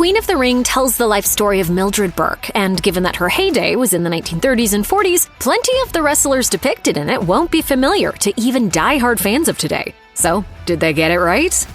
Queen of the Ring tells the life story of Mildred Burke, and given that her heyday was in the 1930s and 40s, plenty of the wrestlers depicted in it won't be familiar to even die-hard fans of today. So, did they get it right?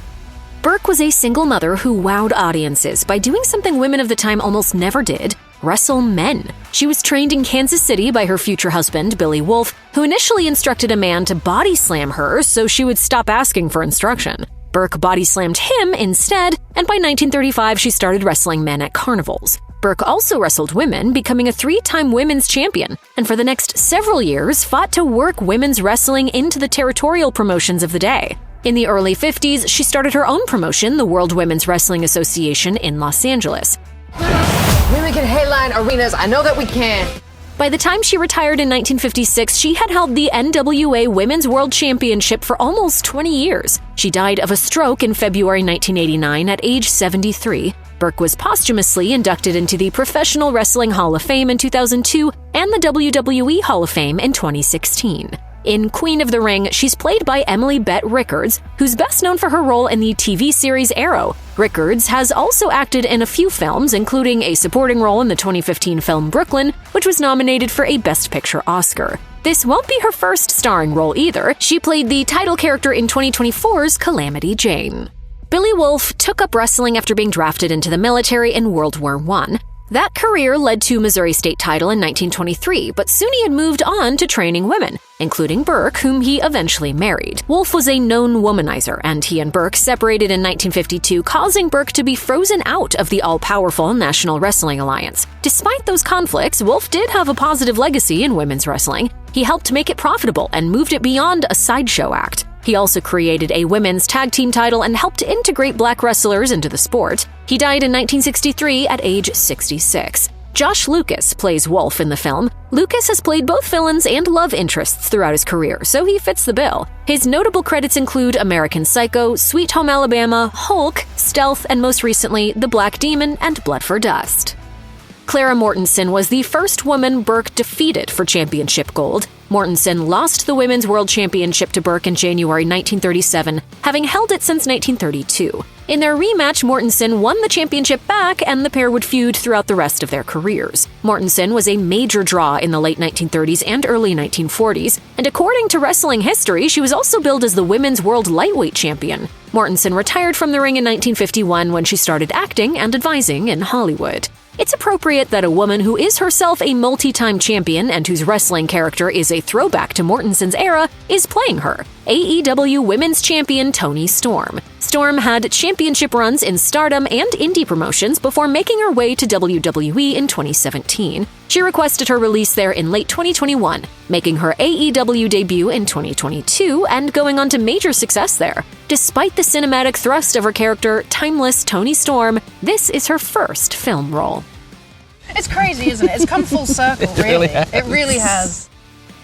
Burke was a single mother who wowed audiences by doing something women of the time almost never did: wrestle men. She was trained in Kansas City by her future husband, Billy Wolfe, who initially instructed a man to body slam her so she would stop asking for instruction. Burke body slammed him instead, and by 1935 she started wrestling men at carnivals. Burke also wrestled women, becoming a 3-time women's champion, and for the next several years fought to work women's wrestling into the territorial promotions of the day. In the early 50s, she started her own promotion, the World Women's Wrestling Association in Los Angeles. Women can headline arenas, I know that we can. By the time she retired in 1956, she had held the NWA Women's World Championship for almost 20 years. She died of a stroke in February 1989 at age 73. Burke was posthumously inducted into the Professional Wrestling Hall of Fame in 2002 and the WWE Hall of Fame in 2016. In Queen of the Ring, she's played by Bett Rickards, who's best known for her role in the TV series Arrow. Rickards has also acted in a few films, including a supporting role in the 2015 film Brooklyn, which was nominated for a Best Picture Oscar. This won't be her first starring role either. She played the title character in 2024's Calamity Jane. Billy Wolfe took up wrestling after being drafted into the military in World War I. That career led to Missouri State title in 1923, but soon he had moved on to training women, including Burke, whom he eventually married. Wolfe was a known womanizer, and he and Burke separated in 1952, causing Burke to be frozen out of the all-powerful National Wrestling Alliance. Despite those conflicts, Wolfe did have a positive legacy in women's wrestling. He helped make it profitable and moved it beyond a sideshow act. He also created a women's tag team title and helped integrate black wrestlers into the sport. He died in 1963 at age 66. Josh Lucas plays Wolfe in the film. Lucas has played both villains and love interests throughout his career, so he fits the bill. His notable credits include American Psycho, Sweet Home Alabama, Hulk, Stealth, and most recently, The Black Demon and Blood for Dust. Clara Mortensen was the first woman Burke defeated for championship gold. Mortensen lost the Women's World Championship to Burke in January 1937, having held it since 1932. In their rematch, Mortensen won the championship back, and the pair would feud throughout the rest of their careers. Mortensen was a major draw in the late 1930s and early 1940s, and according to wrestling history, she was also billed as the Women's World Lightweight Champion. Mortensen retired from the ring in 1951 when she started acting and advising in Hollywood. It's appropriate that a woman who is herself a multi-time champion and whose wrestling character is a throwback to Mortensen's era is playing her, AEW Women's Champion Toni Storm. Storm had championship runs in Stardom and indie promotions before making her way to WWE in 2017. She requested her release there in late 2021, making her AEW debut in 2022 and going on to major success there. Despite the cinematic thrust of her character, timeless Toni Storm, this is her first film role. It's crazy, isn't it? It's come full circle, really. It really has.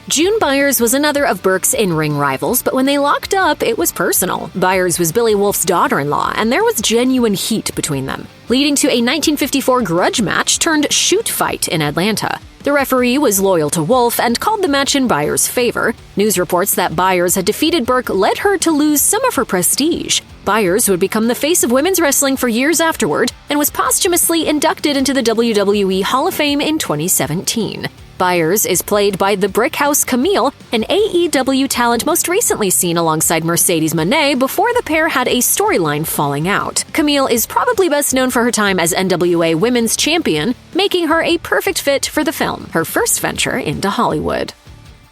June Byers was another of Burke's in-ring rivals, but when they locked up, it was personal. Byers was Billy Wolfe's daughter-in-law, and there was genuine heat between them, leading to a 1954 grudge match turned shoot fight in Atlanta. The referee was loyal to Wolfe and called the match in Byers' favor. News reports that Byers had defeated Burke led her to lose some of her prestige. Byers would become the face of women's wrestling for years afterward and was posthumously inducted into the WWE Hall of Fame in 2017. Byers is played by the Brickhouse Kamille, an AEW talent most recently seen alongside Mercedes Moné before the pair had a storyline falling out. Kamille is probably best known for her time as NWA Women's Champion, making her a perfect fit for the film, her first venture into Hollywood.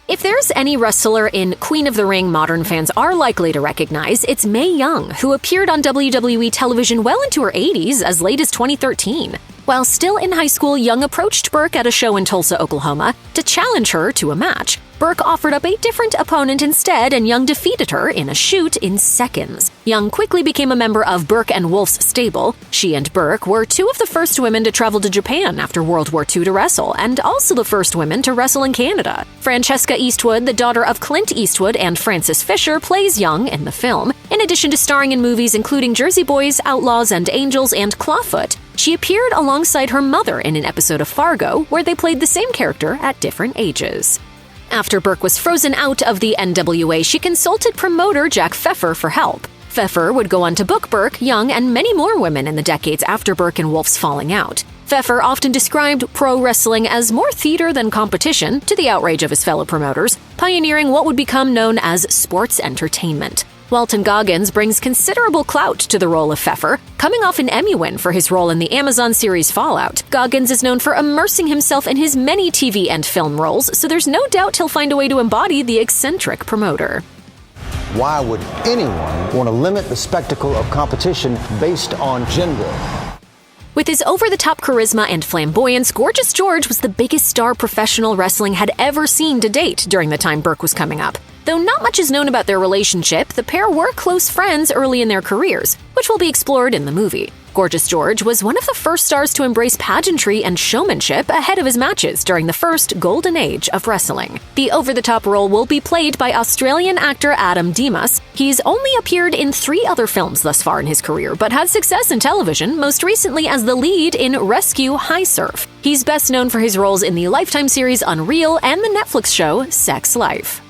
If there's any wrestler in Queen of the Ring modern fans are likely to recognize, it's Mae Young, who appeared on WWE television well into her 80s, as late as 2013. While still in high school, Young approached Burke at a show in Tulsa, Oklahoma, to challenge her to a match. Burke offered up a different opponent instead, and Young defeated her in a shoot in seconds. Young quickly became a member of Burke and Wolfe's stable. She and Burke were two of the first women to travel to Japan after World War II to wrestle, and also the first women to wrestle in Canada. Francesca Eastwood, the daughter of Clint Eastwood and Frances Fisher, plays Young in the film. In addition to starring in movies including Jersey Boys, Outlaws and Angels, and Clawfoot, she appeared alongside her mother in an episode of Fargo, where they played the same character at different ages. After Burke was frozen out of the NWA, she consulted promoter Jack Pfefer for help. Pfefer would go on to book Burke, Young, and many more women in the decades after Burke and Wolfe's falling out. Pfefer often described pro wrestling as more theater than competition, to the outrage of his fellow promoters, pioneering what would become known as sports entertainment. Walton Goggins brings considerable clout to the role of Pfefer, coming off an Emmy win for his role in the Amazon series Fallout. Goggins is known for immersing himself in his many TV and film roles, so there's no doubt he'll find a way to embody the eccentric promoter. Why would anyone want to limit the spectacle of competition based on gender? With his over-the-top charisma and flamboyance, Gorgeous George was the biggest star professional wrestling had ever seen to date during the time Burke was coming up. Though not much is known about their relationship, the pair were close friends early in their careers, which will be explored in the movie. Gorgeous George was one of the first stars to embrace pageantry and showmanship ahead of his matches during the first golden age of wrestling. The over-the-top role will be played by Australian actor Adam Dimas. He's only appeared in 3 other films thus far in his career, but had success in television, most recently as the lead in Rescue High Surf. He's best known for his roles in the Lifetime series Unreal and the Netflix show Sex Life.